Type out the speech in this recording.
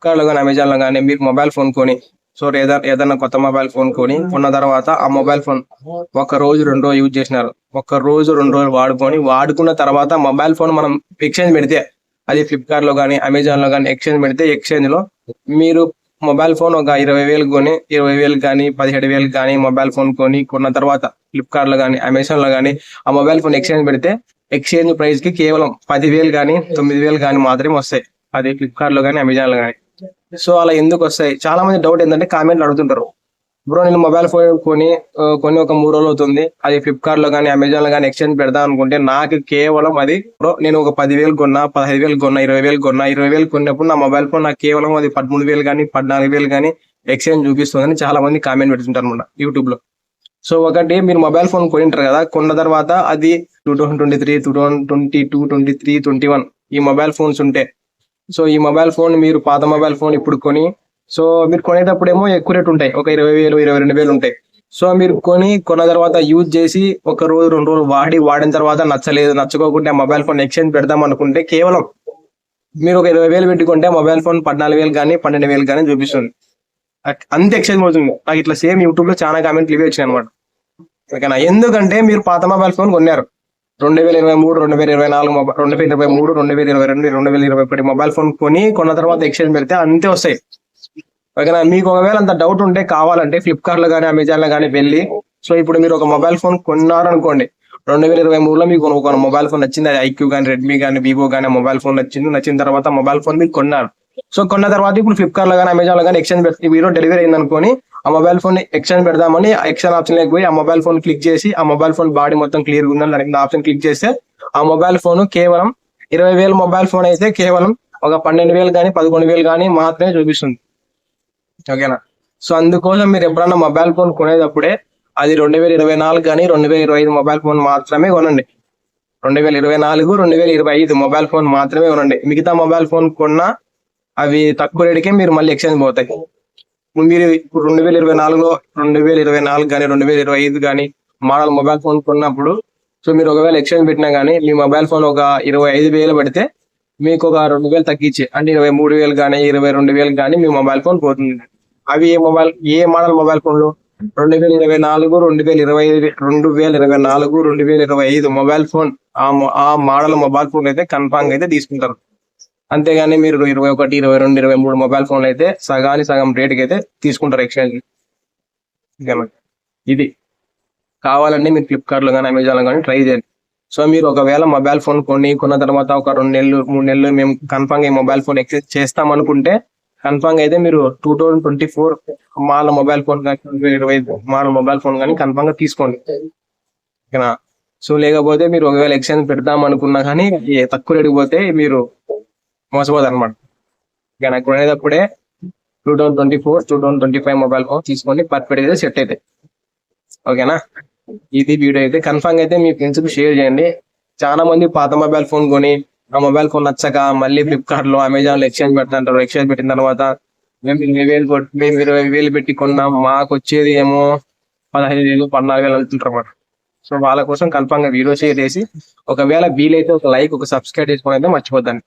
Flipkart లో కానీ Amazon లో కానీ మీరు మొబైల్ ఫోన్ కొని ఏదైనా కొత్త మొబైల్ ఫోన్ కొన్న తర్వాత ఆ మొబైల్ ఫోన్ ఒక రోజు 2 రోజు యూజ్ చేసినారు, ఒక రోజు 2 రోజులు వాడుకున్న తర్వాత మొబైల్ ఫోన్ మనం ఎక్స్చేంజ్ పెడితే, అది ఫ్లిప్కార్ట్ లో కానీ అమెజాన్ లో కానీ ఎక్స్చేంజ్ పెడితే, ఎక్స్చేంజ్ లో మీరు మొబైల్ ఫోన్ ఒక 20,000 కొని 20,000 కానీ 17,000 కానీ మొబైల్ ఫోన్ కొన్న తర్వాత ఫ్లిప్కార్ట్ లో కానీ అమెజాన్ లో కానీ ఆ మొబైల్ ఫోన్ ఎక్స్చేంజ్ పెడితే ఎక్స్చేంజ్ ప్రైస్ కి కేవలం 10,000 కానీ 9,000 కానీ మాత్రమే వస్తాయి, అది ఫ్లిప్కార్ట్ లో కానీ అమెజాన్ లో కానీ. సో అలా ఎందుకు వస్తాయి? చాలా మంది డౌట్ ఏంటంటే కామెంట్లు అడుగుతుంటారు, బ్రో నేను మొబైల్ ఫోన్ కొని ఒక 3 రోజులు అవుతుంది, అది ఫ్లిప్కార్ట్ లో కానీ అమెజాన్ లో కానీ ఎక్స్చేంజ్ పెడదాం అనుకుంటే నాకు కేవలం అది బ్రో నేను ఒక 10,000 కొన్నా, 15,000 కొన్నా, 20,000 కొన్నా, 20,000 కొన్నప్పుడు నా మొబైల్ ఫోన్ నాకు కేవలం అది 13,000 కానీ 14,000 కానీ ఎక్స్చేంజ్ చూపిస్తుందని చాలా మంది కామెంట్ పెడుతుంటారు అనమాట యూట్యూబ్ లో. సో ఒకటి, మీరు మొబైల్ ఫోన్ కొనింటారు కదా, కొన్న తర్వాత అది 2023, 2022, 23, 21 ఈ మొబైల్ ఫోన్స్ ఉంటే, సో ఈ మొబైల్ ఫోన్ మీరు పాత మొబైల్ ఫోన్ ఇప్పుడు కొని, సో మీరు కొనేటప్పుడేమో ఎక్కువ రేట్ ఉంటాయి, ఒక 20,000, 22,000 ఉంటాయి. సో మీరు కొన్న తర్వాత యూజ్ చేసి ఒక రోజు 2 రోజులు వాడిన తర్వాత నచ్చకోకుంటే ఆ మొబైల్ ఫోన్ ఎక్స్చేంజ్ పెడదాం అనుకుంటే కేవలం మీరు ఒక 20,000 పెట్టుకుంటే మొబైల్ ఫోన్ 14,000 కానీ 12,000 కానీ చూపిస్తుంది, అంత ఎక్స్చేంజ్ అవుతుంది. నాకు ఇట్లా సేమ్ యూట్యూబ్ లో చాలా కామెంట్లు ఇవే వచ్చినాయి అనమాట. ఓకేనా? ఎందుకంటే మీరు పాత మొబైల్ ఫోన్ కొన్నారు 2023, 2024, 2023, 2022, 2021 మొబైల్ ఫోన్ కొన్న తర్వాత ఎక్స్చేంజ్ పెడితే అంతే వస్తాయి. ఓకేనా? మీకు ఒకవేళ అంత డౌట్ ఉంటే కావాలంటే ఫ్లిప్కార్ట్ లో కానీ అమెజాన్ లో కానీ వెళ్ళి, సో ఇప్పుడు మీరు ఒక మొబైల్ ఫోన్ కొన్నారు అనుకోండి, 2023లో మీకు ఒక మొబైల్ ఫోన్ నచ్చింది, అది ఐక్యూ కానీ రెడ్మీ కానీ వివో కానీ మొబైల్ ఫోన్ నచ్చిన తర్వాత మొబైల్ ఫోన్ మీకు కొన్నారు. సో కొన్న తర్వాత ఇప్పుడు ఫ్లిప్కార్ట్ లో కానీ అమెజాన్ లో కానీ ఎక్స్చేంజ్ పెట్టి వీడియో డెలివరీ అయింది అనుకోని ఆ మొబైల్ ఫోన్ ఎక్స్చేంజ్ పెడదామని ఎక్స్చేంజ్ ఆప్షన్ లేకపోయి ఆ మొబైల్ ఫోన్ క్లిక్ చేసి ఆ మొబైల్ ఫోన్ బాడీ మొత్తం క్లియర్ ఉందని దానికి ఆప్షన్ క్లిక్ చేస్తే ఆ మొబైల్ ఫోన్ కేవలం 20,000 మొబైల్ ఫోన్ అయితే కేవలం ఒక 12,000 కానీ 11,000 కానీ మాత్రమే చూపిస్తుంది. ఓకేనా? సో అందుకోసం మీరు ఎప్పుడన్నా మొబైల్ ఫోన్ కొనేటప్పుడే అది 2024 కానీ 2025 మొబైల్ ఫోన్ మాత్రమే కొనండి. 2024, 2025 మొబైల్ ఫోన్ మాత్రమే కొనండి. మిగతా మొబైల్ ఫోన్ కొన్నా అవి తక్కువ రేటుకే మీరు మళ్ళీ ఎక్స్చేంజ్ పోతాయి. మీరు ఇప్పుడు 2024 కానీ 2025 కానీ మోడల్ మొబైల్ ఫోన్ కొన్నప్పుడు, సో మీరు ఒకవేళ ఎక్స్చేంజ్ పెట్టినా కానీ మీ మొబైల్ ఫోన్ ఒక 25,000 పడితే మీకు ఒక 2,000 తగ్గించి, అంటే 23,000 కానీ 22,000 కానీ మీ మొబైల్ ఫోన్ పోతుంది. అవి ఏ మోడల్ మొబైల్ ఫోన్లు? 2024, 2025, 2025 మొబైల్ ఫోన్, ఆ మోడల్ మొబైల్ ఫోన్ అయితే కన్ఫామ్ అయితే తీసుకుంటారు. అంతేగాని మీరు 21, 22, 23 మొబైల్ ఫోన్లు అయితే సగం రేటుకి అయితే తీసుకుంటారు ఎక్స్చేంజ్. ఇది కావాలంటే మీరు ఫ్లిప్కార్ట్ లో కానీ అమెజాన్ లో కానీ ట్రై చేయండి. సో మీరు ఒకవేళ మొబైల్ ఫోన్ కొన్న తర్వాత ఒక 2 నెలలు 3 నెలలు మేము కన్ఫామ్ ఈ మొబైల్ ఫోన్ ఎక్స్చేంజ్ చేస్తాం అనుకుంటే కన్ఫామ్ అయితే మీరు 2024 మోడల్ మొబైల్ ఫోన్ కానీ 2025 మోడల్ మొబైల్ ఫోన్ కానీ కన్ఫామ్ గా తీసుకోండి. ఓకేనా? సో లేకపోతే మీరు ఒకవేళ ఎక్స్చేంజ్ పెడదాం అనుకున్నా కానీ తక్కువ రేటుకి పోతే మీరు మోసపోదు అనమాట. ఓకేనా? కొనేటప్పుడే 2024, 2025 మొబైల్ ఫోన్ తీసుకోండి, పర్ఫెక్ట్ అయితే సెట్ అయితే. ఓకేనా? ఇది వీడియో అయితే కన్ఫామ్ అయితే మీ ఫ్రెండ్స్ కి షేర్ చేయండి. చాలా మంది పాత మొబైల్ ఫోన్ కొని ఆ మొబైల్ ఫోన్ నచ్చక మళ్ళీ ఫ్లిప్కార్ట్ లో అమెజాన్ లో ఎక్స్చేంజ్ పెడతాంటారు. ఎక్స్చేంజ్ పెట్టిన తర్వాత మేము 20,000 పెట్టి కొన్నాం, మాకు వచ్చేది ఏమో 15,000, 14,000 వెళ్తుంటారు అన్నమాట. సో వాళ్ళ కోసం కన్ఫామ్ గా వీడియో షేర్ చేసి ఒకవేళ వీలైతే ఒక లైక్, ఒక సబ్స్క్రైబ్ చేసుకోవడం అయితే మర్చిపోద్దండి.